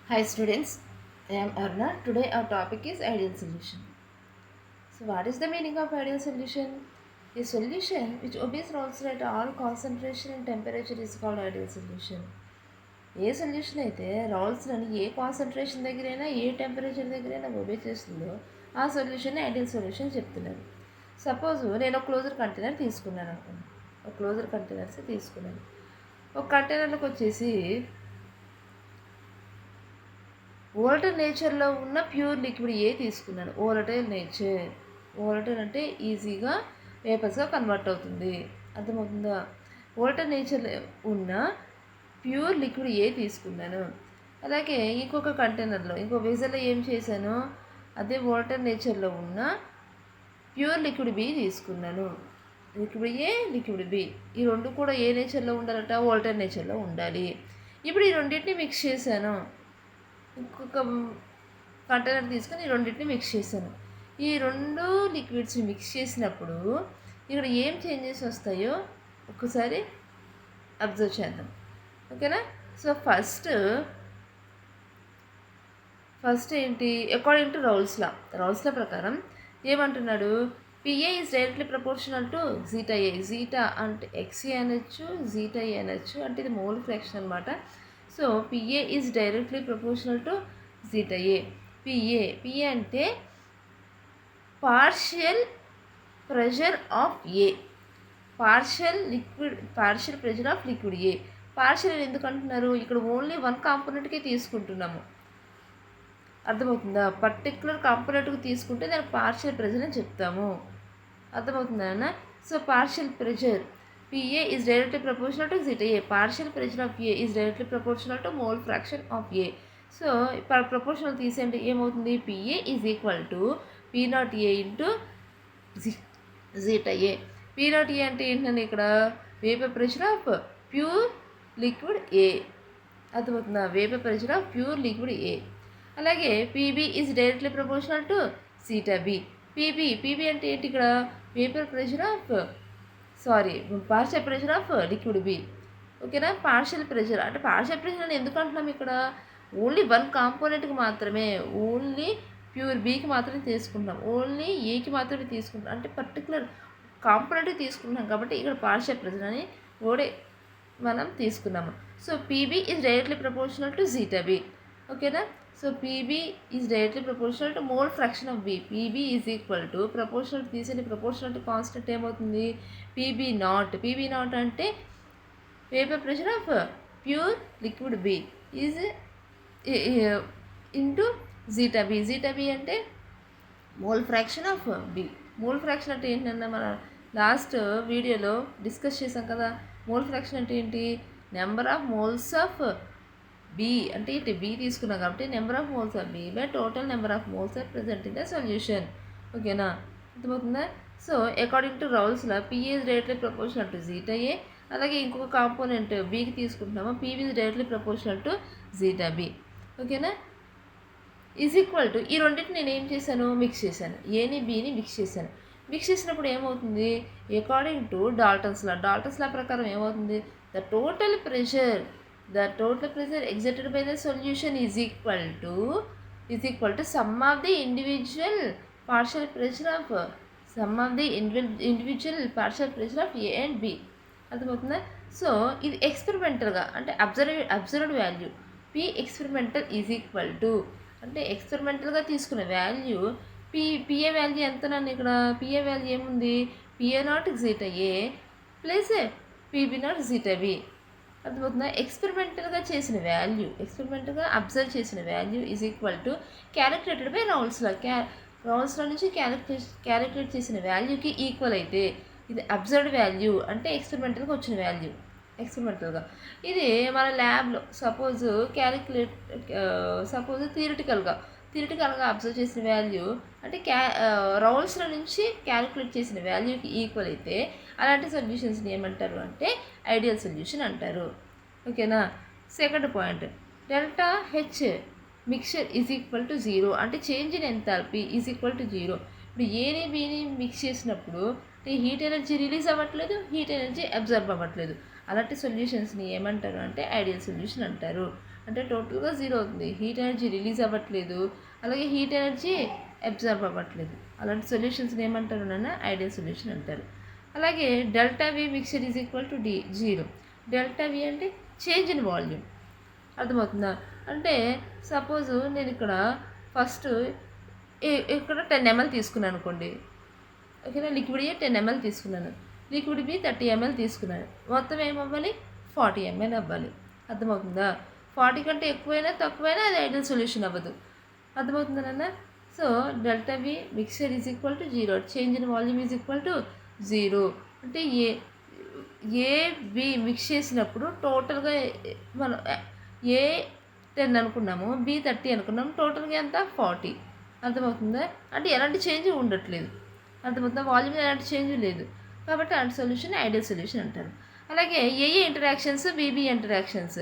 Hi students, I am Arna. Today our topic is ideal solution. So what is the meaning of ideal solution? A solution which obeys rules at all concentration and temperature is called ideal solution. A solution అయితే రౌల్స్లను ఏ concentration దగ్గరైనా ఏ temperature దగ్గరైనా obey చేస్తుందో ఆ solution ideal solution చెప్తున్నారు. Suppose నేను ఒక closure container తీసుకున్నాను అనుకోండి. ఒక క్లోజర్ కంటైనర్స్ తీసుకున్నాను. ఒక కంటైనర్లోకి వచ్చేసి ఓలటైల్ నేచర్లో ఉన్న ప్యూర్ లిక్విడ్ ఏ తీసుకున్నాను. ఓలటైల్ నేచర్, ఓలటైల్ అంటే ఈజీగా వేపర్స్గా కన్వర్ట్ అవుతుంది, అర్థమవుతుందా? ఓలటైల్ నేచర్ ఉన్న ప్యూర్ లిక్విడ్ ఏ తీసుకున్నాను. అలాగే ఇంకొక కంటైనర్లో ఇంకో వెజల్లో ఏం చేశాను, అదే ఓలటైల్ నేచర్లో ఉన్న ప్యూర్ లిక్విడ్ బి తీసుకున్నాను. లిక్విడ్ ఏ, లిక్విడ్ బి, ఈ రెండు కూడా ఏ నేచర్లో ఉండాలట, ఓలటైల్ నేచర్లో ఉండాలి. ఇప్పుడు ఈ రెండింటిని మిక్స్ చేశాను. ఇంకొక కంటైనర్ తీసుకొని ఈ రెండింటిని మిక్స్ చేశాను. ఈ రెండు లిక్విడ్స్ని మిక్స్ చేసినప్పుడు ఇక్కడ ఏం చేంజెస్ వస్తాయో ఒక్కసారి అబ్జర్వ్ చేద్దాం, ఓకేనా? సో ఫస్ట్ ఏంటి, అకార్డింగ్ టు రౌల్స్ లా ప్రకారం ఏమంటున్నాడు, PA is directly proportional to zeta A. Zeta అంటే ఎక్స్ఏ అనొచ్చు, జీటా ఏ అనొచ్చు, అంటే ఇది మోల్ ఫ్రాక్షన్ అనమాట. So PA is directly proportional to zeta A. PA అంటే partial pressure of A, partial pressure of liquid A. Partial ఎందుకు అంటున్నారు, ఇక్కడ ఓన్లీ వన్ కాంపోనెంట్కే తీసుకుంటున్నాము, అర్థమవుతుందా? పర్టికులర్ కాంపోనెంట్కి తీసుకుంటే దానికి పార్షియల్ ప్రెషర్ అని చెప్తాము, అర్థమవుతుందా అన్న? So partial pressure PA is directly proportional to zeta A. Partial pressure of A is directly proportional to mole fraction of A. So proportional తీసేయండి, ఏమవుతుంది, PA is equal to P0A into zeta A. P0A అంటే ఏంటంటే ఇక్కడ vapour pressure of pure liquid A, అర్థమవుతుందా? Vapour pressure of pure liquid A. అలాగే PB is directly proportional to zeta B. PB అంటే ఏంటి, ఇక్కడ vapour pressure of partial pressure of liquid B, ఓకేనా? Partial pressure అంటే పార్షియల్ ప్రెషర్ అని ఎందుకు అంటున్నాం, ఇక్కడ ఓన్లీ వన్ కాంపోనెంట్కి మాత్రమే, ఓన్లీ ప్యూర్ బీకి మాత్రమే తీసుకుంటున్నాం, ఓన్లీ ఏకి మాత్రమే తీసుకుంటాం, అంటే పర్టికులర్ కాంపోనెంట్కి తీసుకుంటున్నాం కాబట్టి ఇక్కడ పార్షియల్ ప్రెషర్ అని ఓడే మనం తీసుకున్నాము. So PB is directly proportional to zeta B, ఓకేనా? So PB is directly proportional to mole fraction of B. PB is equal to proportional తీసేది, ప్రపోర్షనల్ టు కాన్స్టెంట్ ఏమవుతుంది, పీబీ నాట్ అంటే vapour pressure of pure liquid B is into zeta B అంటే mole fraction of B. Mole fraction అంటే ఏంటన్నా మన last వీడియోలో discuss చేసాం కదా. మోల్ ఫ్రాక్షన్ అంటే ఏంటి, number of moles of B అంటే ఇటు బి తీసుకున్నాం కాబట్టి number of moles of B by total number of moles are present in the solution, ఓకేనా? అర్థమవుతుందా? సో అకార్డింగ్ టు రౌల్స్లో PA is directly proportional to zeta A. అలాగే ఇంకొక component బీకి తీసుకుంటున్నాము, PB is directly proportional to zeta B, ఓకేనా? Is equal to ఈ రెండింటిని నేను ఏం చేశాను, మిక్స్ చేశాను, ఏని బీని మిక్స్ చేశాను. మిక్స్ చేసినప్పుడు ఏమవుతుంది, అకార్డింగ్ టు డాల్టన్స్ లా ప్రకారం ఏమవుతుంది, the total pressure exerted by the solution is equal to sum of the individual partial pressure of A and B, అర్థమవుతుందా? సో ఇది ఎక్స్పెరిమెంటల్గా అంటే observed value P experimental is equal to అంటే ఎక్స్పెరిమెంటల్గా తీసుకున్న value PA value ఎంత నన్ను, ఇక్కడ పిఏ వాల్యూ ఏముంది, PA naught zeta A plus PB naught zeta B, అర్థమవుతుందా? ఎక్స్పెరిమెంటల్గా అబ్జర్వ్ చేసిన value is equal to calculated by రౌల్స్లో నుంచి క్యాలిక్యులేట్ చేసిన వాల్యూకి ఈక్వల్ అయితే ఇది అబ్జర్వ్డ్ వాల్యూ అంటే ఎక్స్పెరిమెంటల్గా వచ్చిన వాల్యూ. ఇది మన ల్యాబ్లో సపోజ్ థియరిటికల్గా అబ్జర్వ్ చేసిన వాల్యూ అంటే రౌల్స్లో నుంచి క్యాలిక్యులేట్ చేసిన వాల్యూకి ఈక్వల్ అయితే అలాంటి సొల్యూషన్స్ని ఏమంటారు అంటే ఐడియల్ సొల్యూషన్ అంటారు, ఓకేనా? Second point, delta H mixture is equal to 0 అంటే change in enthalpy is equal to 0. ఇప్పుడు ఏని బీని మిక్స్ చేసినప్పుడు హీట్ ఎనర్జీ రిలీజ్ అవ్వట్లేదు, హీట్ ఎనర్జీ అబ్జర్వ్ అవ్వట్లేదు, అలాంటి సొల్యూషన్స్ని ఏమంటారు అంటే ఐడియల్ సొల్యూషన్ అంటారు. అంటే టోటల్గా జీరో అవుతుంది. హీట్ ఎనర్జీ రిలీజ్ అవ్వట్లేదు, అలాగే హీట్ ఎనర్జీ అబ్జర్వ్ అవ్వట్లేదు. అలాంటి సొల్యూషన్స్ని ఏమంటారు నాన్న? ఐడియల్ సొల్యూషన్ అంటారు. అలాగే delta V mixture is equal to d zero. Delta V అంటే చేంజ్ ఇన్ వాల్యూమ్. అర్థమవుతుందా? అంటే సపోజ్ నేను ఇక్కడ ఫస్ట్ ఇక్కడ 10 ml తీసుకున్నాను అనుకోండి. ఓకేనా? లిక్విడ్ ఏ 10 ml తీసుకున్నాను, లిక్విడ్ బి 30 ml తీసుకున్నాను. మొత్తం ఏమవ్వాలి? 40 ml అవ్వాలి. అర్థమవుతుందా? 40 కంటే ఎక్కువైనా తక్కువైనా అది ఐడియల్ సొల్యూషన్ అవ్వదు. అర్థమవుతుందా నాన్న? So delta V mixture is equal to zero, change in volume is equal to zero. అంటే ఏ బి మిక్స్ చేసినప్పుడు టోటల్గా మనం ఏ 10 అనుకున్నాము, బి 30 అనుకున్నాము, టోటల్గా ఎంత? 40. అర్థమవుతుందా? అంటే ఎలాంటి చేంజ్ ఉండట్లేదు. అర్థమవుతుందా? వాల్యూమ్ ఎలాంటి చేంజ్ లేదు. కాబట్టి అలాంటి సొల్యూషన్ ఐడియల్ సొల్యూషన్ అంటారు. అలాగే ఏఏ ఇంటరాక్షన్స్, బీబీ ఇంటరాక్షన్స్.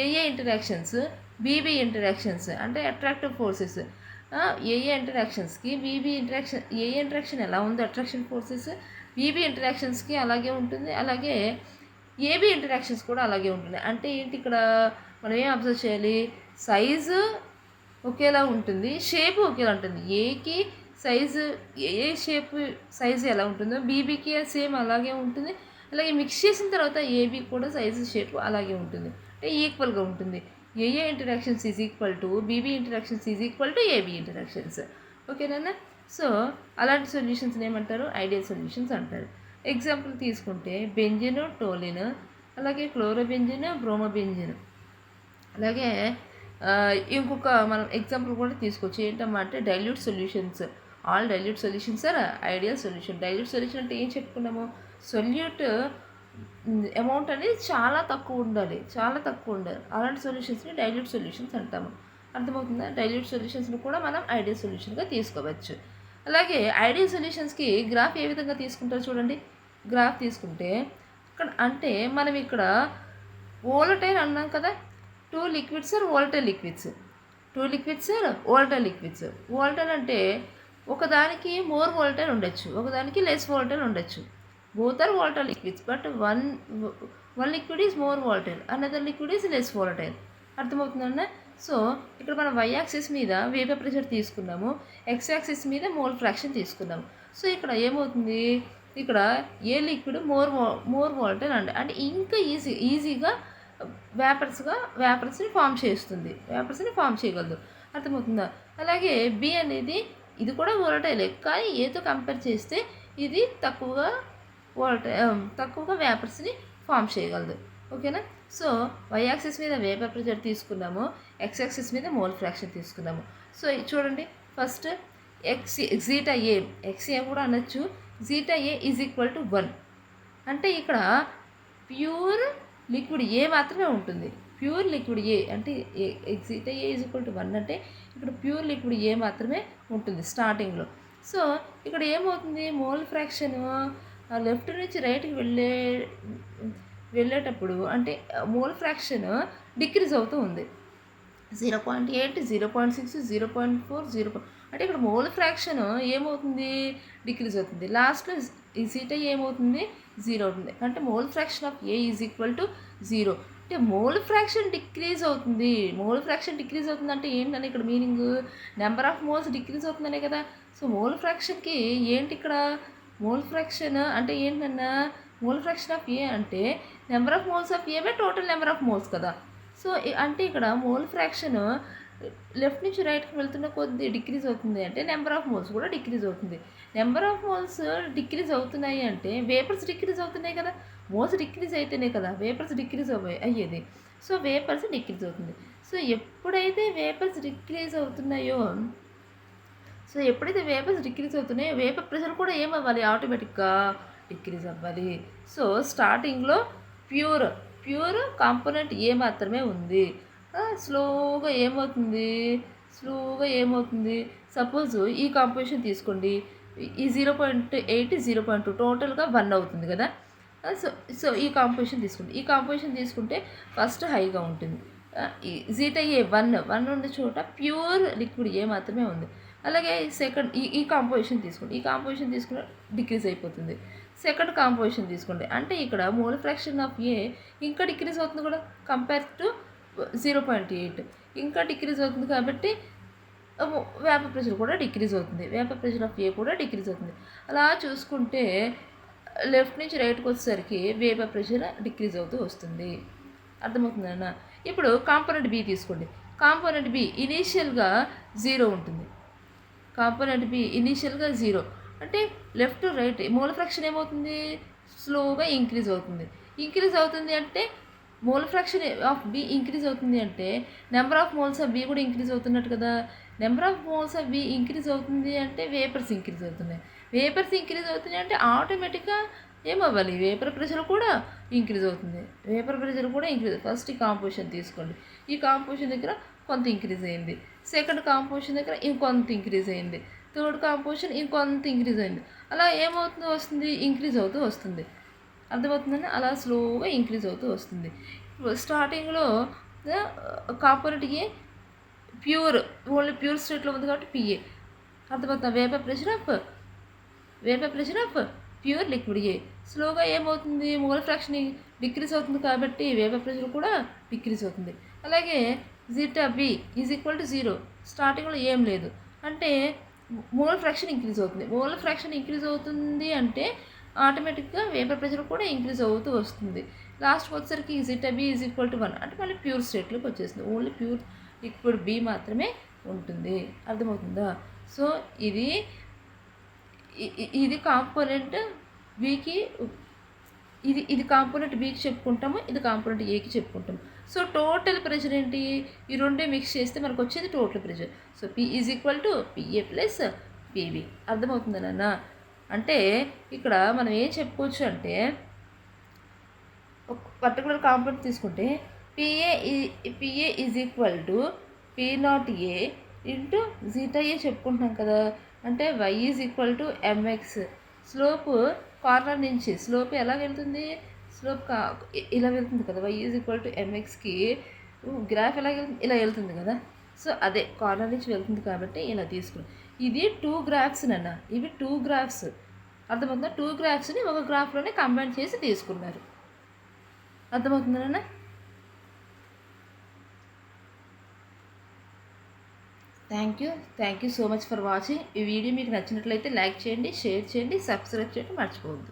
ఏఏ ఇంటరాక్షన్స్, బీబీ ఇంటరాక్షన్స్ అంటే అట్రాక్టివ్ ఫోర్సెస్. ఏఏ ఇంటరాక్షన్స్కి బీబీ ఇంటరాక్షన్, ఏఏ ఇంటరాక్షన్ ఎలా ఉంది అట్రాక్షన్ ఫోర్సెస్, బీబీ ఇంటరాక్షన్స్కి అలాగే ఉంటుంది. అలాగే ఏబీ ఇంటరాక్షన్స్ కూడా అలాగే ఉంటుంది. అంటే ఏంటి ఇక్కడ మనం ఏం అబ్జర్వ్ చేయాలి? సైజు ఒకేలా ఉంటుంది, షేపు ఒకేలా ఉంటుంది. ఏకి సైజు ఏ షేప్ సైజు ఎలా ఉంటుందో బీబీకి సేమ్ అలాగే ఉంటుంది. అలాగే మిక్స్ చేసిన తర్వాత ఏబీ కూడా సైజు షేప్ అలాగే ఉంటుంది, అంటే ఈక్వల్గా ఉంటుంది. A A interactions is equal to B B interactions is equal to A B interactions. ఓకేనా? సో అలాంటి సొల్యూషన్స్ని ఏమంటారు? ఐడియల్ సొల్యూషన్స్ అంటారు. ఎగ్జాంపుల్ తీసుకుంటే బెంజిన్, టోలిన్, అలాగే క్లోరోబెంజిన్, బ్రోమోబెంజిన్. అలాగే ఇంకొక మనం ఎగ్జాంపుల్ కూడా తీసుకోవచ్చు. ఏంటమ్మా అంటే dilute solutions. All dilute solutions are ideal solution. Dilute solution అంటే ఏం చెప్పుకున్నాము? సొల్యూట్ అమౌంట్ అనేది చాలా తక్కువ ఉండాలి, చాలా తక్కువ ఉండాలి. అలాంటి సొల్యూషన్స్ని డైల్యూట్ సొల్యూషన్స్ అంటాము. అర్థమవుతుందా? డైల్యూట్ సొల్యూషన్స్ని కూడా మనం ఐడియల్ సొల్యూషన్గా తీసుకోవచ్చు. అలాగే ఐడియల్ సొల్యూషన్స్కి గ్రాఫ్ ఏ విధంగా తీసుకుంటారో చూడండి. గ్రాఫ్ తీసుకుంటే ఇక్కడ అంటే మనం ఇక్కడ వోలటైల్ అన్నాం కదా, 2 liquids are volatile liquids. 2 liquids are volatile liquids. Volatile అంటే ఒకదానికి మోర్ వోలటైల్ ఉండొచ్చు, ఒకదానికి లెస్ వోలటైల్ ఉండొచ్చు. Both are volatile liquids, but one liquid is more volatile, another liquid is less volatile. అర్థమవుతుందన్న? సో ఇక్కడ మనం వై యాక్సిస్ మీద vapour pressure తీసుకున్నాము, ఎక్స్ యాక్సిస్ మీద మోల్ ఫ్రాక్షన్ తీసుకున్నాము. సో ఇక్కడ ఏమవుతుంది? ఇక్కడ ఏ లిక్విడ్ మోర్ వోలటైల్ అంటే ఇంకా ఈజీగా వేపర్స్ని ఫామ్ చేస్తుంది, వేపర్స్ని ఫామ్ చేయగలదు. అర్థమవుతుందా? అలాగే బి అనేది ఇది కూడా వోలటైలే, కానీ ఏతో కంపేర్ చేస్తే ఇది తక్కువగా వేపర్స్ని ఫామ్ చేయగలదు. ఓకేనా? సో వై యాక్సిస్ మీద వేపర్ ప్రెషర్ తీసుకున్నాము, ఎక్స్ యాక్సిస్ మీద మోల్ ఫ్రాక్షన్ తీసుకున్నాము. సో చూడండి, ఫస్ట్ జీటా ఏ, ఎక్స్ఏ కూడా అనొచ్చు. Zeta A is equal to 1. అంటే ఇక్కడ ప్యూర్ లిక్విడ్ ఏ మాత్రమే ఉంటుంది. ప్యూర్ లిక్విడ్ ఏ అంటే zeta A is equal to 1 అంటే ఇక్కడ ప్యూర్ లిక్విడ్ ఏ మాత్రమే ఉంటుంది స్టార్టింగ్లో. సో ఇక్కడ ఏమవుతుంది? మోల్ ఫ్రాక్షన్ లెఫ్ట్ నుంచి రైట్కి వెళ్ళేటప్పుడు అంటే మోల్ ఫ్రాక్షన్ డిక్రీజ్ అవుతూ ఉంది. 0.8, 0.6, 0.4, 0. అంటే ఇక్కడ మోల్ ఫ్రాక్షన్ ఏమవుతుంది? డిక్రీజ్ అవుతుంది. లాస్ట్లో ఈ జీటా ఏమవుతుంది? 0 అవుతుంది. అంటే mole fraction of A is equal to 0. అంటే మోల్ ఫ్రాక్షన్ డిక్రీజ్ అవుతుంది. మోల్ ఫ్రాక్షన్ డిక్రీజ్ అవుతుంది అంటే ఏంటని ఇక్కడ meaning? Number of moles decrease అవుతుందనే కదా. సో మోల్ ఫ్రాక్షన్కి ఏంటి ఇక్కడ? మోల్ ఫ్రాక్షన్ అంటే ఏంటన్నా? మోల్ ఫ్రాక్షన్ ఆఫ్ ఏ అంటే number of moles of A by total number of moles కదా. సో అంటే ఇక్కడ మోల్ ఫ్రాక్షన్ లెఫ్ట్ నుంచి రైట్కి వెళ్తున్న కొద్ది డిక్రీజ్ అవుతుంది అంటే నెంబర్ ఆఫ్ మోల్స్ కూడా డిక్రీజ్ అవుతుంది. నెంబర్ ఆఫ్ మోల్స్ డిక్రీజ్ అవుతున్నాయి అంటే వేపర్స్ డిక్రీజ్ అవుతున్నాయి కదా. మోల్స్ డిక్రీజ్ అయితేనే కదా వేపర్స్ డిక్రీజ్ అయ్యేది. సో వేపర్స్ డిక్రీజ్ అవుతుంది. సో ఎప్పుడైతే వేపర్స్ డిక్రీజ్ అవుతున్నాయో వేపర్ ప్రెషర్ కూడా ఏమవ్వాలి? ఆటోమేటిక్గా డిక్రీజ్ అవ్వాలి. సో స్టార్టింగ్లో ప్యూర్ కాంపోనెంట్ ఏ మాత్రమే ఉంది. స్లోగా ఏమవుతుంది? సపోజ్ ఈ కాంపోజిషన్ తీసుకోండి, ఈ 0.8, 0.2 టోటల్గా 1 అవుతుంది కదా. సో ఈ కాంపోజిషన్ తీసుకుంటే ఫస్ట్ హైగా ఉంటుంది. జీటా ఏ 1 ఉన్న చోట ప్యూర్ లిక్విడ్ ఏ మాత్రమే ఉంది. అలాగే సెకండ్ ఈ కాంపోజిషన్ తీసుకుంటే డిక్రీజ్ అయిపోతుంది. సెకండ్ కాంపోజిషన్ తీసుకోండి, అంటే ఇక్కడ మోల్ ఫ్రాక్షన్ ఆఫ్ ఏ ఇంకా డిక్రీజ్ అవుతుంది కూడా కంపేర్ టు 0.8 ఇంకా డిక్రీజ్ అవుతుంది కాబట్టి వేపర్ ప్రెషర్ కూడా డిక్రీజ్ అవుతుంది. వేపర్ ప్రెషర్ ఆఫ్ ఏ కూడా డిక్రీజ్ అవుతుంది. అలా చూసుకుంటే లెఫ్ట్ నుంచి రైట్కి వచ్చేసరికి వేపర్ ప్రెషర్ డిక్రీజ్ అవుతూ వస్తుంది. అర్థమవుతుందన్న. ఇప్పుడు కాంపోనెంట్ బి తీసుకోండి. కాంపోనెంట్ బి ఇనీషియల్గా 0 ఉంటుంది. కాంపోనెంట్ బి ఇనీషియల్గా 0 అంటే లెఫ్ట్ రైట్ మోల్ ఫ్రాక్షన్ ఏమవుతుంది, స్లోగా ఇంక్రీజ్ అవుతుంది. ఇంక్రీజ్ అవుతుంది అంటే mole fraction of B increase అవుతుంది అంటే number of moles of B కూడా ఇంక్రీజ్ అవుతున్నట్టు కదా. Number of moles of B increase అవుతుంది అంటే వేపర్స్ ఇంక్రీజ్ అవుతున్నాయి. వేపర్స్ ఇంక్రీజ్ అవుతున్నాయి అంటే ఆటోమేటిక్గా ఏమవ్వాలి, వేపర్ ప్రెషర్ కూడా ఇంక్రీజ్ అవుతుంది. వేపర్ ప్రెషర్ కూడా ఇంక్రీజ్. ఫస్ట్ ఈ కాంపోజిషన్ తీసుకోండి. ఈ కాంపోజిషన్ దగ్గర కొంత ఇంక్రీజ్ అయింది. సెకండ్ కాంపోజిషన్ దగ్గర ఇంకొంత ఇంక్రీజ్ అయింది. థర్డ్ కాంపోజిషన్ ఇంకొంత ఇంక్రీజ్ అయింది. అలా ఏమవుతుందో వస్తుంది, ఇంక్రీజ్ అవుతూ వస్తుంది. అర్థమవుతుందని అలా స్లోగా ఇంక్రీజ్ అవుతూ వస్తుంది. స్టార్టింగ్లో component A pure, only pure స్టేట్లో ఉంది కాబట్టి పిఏ. అర్థమవుతుంది. Vapour pressure of pure liquid A. స్లోగా ఏమవుతుంది, మోల్ ఫ్రాక్షన్ డిక్రీజ్ అవుతుంది కాబట్టి వేపర్ ప్రెషర్ కూడా డిక్రీజ్ అవుతుంది. అలాగే zeta B is equal to 0. స్టార్టింగ్లో ఏం లేదు అంటే మోల్ ఫ్రాక్షన్ ఇంక్రీజ్ అవుతుంది. మోల్ ఫ్రాక్షన్ ఇంక్రీజ్ అవుతుంది అంటే ఆటోమేటిక్గా వేపర్ ప్రెషర్ కూడా ఇంక్రీజ్ అవుతూ వస్తుంది. లాస్ట్కి వచ్చేసరికి zeta B is equal to 1 అంటే మళ్ళీ ప్యూర్ స్టేట్లోకి వచ్చేస్తుంది. ఓన్లీ ప్యూర్ లిక్విడ్ బి మాత్రమే ఉంటుంది. అర్థమవుతుందా. సో ఇది కాంపోనెంట్ బికి, ఇది కాంపోనెంట్ బికి చెప్పుకుంటాము, ఇది కాంపోనెంట్ ఏకి చెప్పుకుంటాము. సో టోటల్ ప్రెషర్ ఏంటి, ఈ రెండే మిక్స్ చేస్తే మనకు వచ్చేది total pressure. So P is equal to PA plus PB. అర్థమవుతుంది నాన్న. అంటే ఇక్కడ మనం ఏం చెప్పుకోవచ్చు అంటే ఒక పర్టికులర్ కాంపోనెంట్ తీసుకుంటే PA is equal to P0 A into zeta A చెప్పుకుంటున్నాం కదా. అంటే y is equal to mx. Slope corner నుంచి స్లోప్ ఎలా వెళ్తుంది, స్లోప్ ఇలా వెళ్తుంది కదా. y ఈజ్ ఈక్వల్ టు mxకి గ్రాఫ్ ఎలా వెళ్తుంది, ఇలా వెళ్తుంది కదా. సో అదే కార్నర్ నుంచి వెళ్తుంది కాబట్టి ఇలా తీసుకున్నాం. ఇది 2 గ్రాఫ్స్ నాన్న, ఇవి 2 గ్రాఫ్స్. అర్థమవుతుందా. 2 గ్రాఫ్స్ని ఒక గ్రాఫ్లోనే కంబైన్ చేసి తీసుకున్నారు. అర్థమవుతుందా నాన్న. Thank you so much for watching. ఈ వీడియో మీకు నచ్చినట్లయితే లైక్ చేయండి, షేర్ చేయండి, సబ్స్క్రైబ్ చేయడం మర్చిపోవద్దు.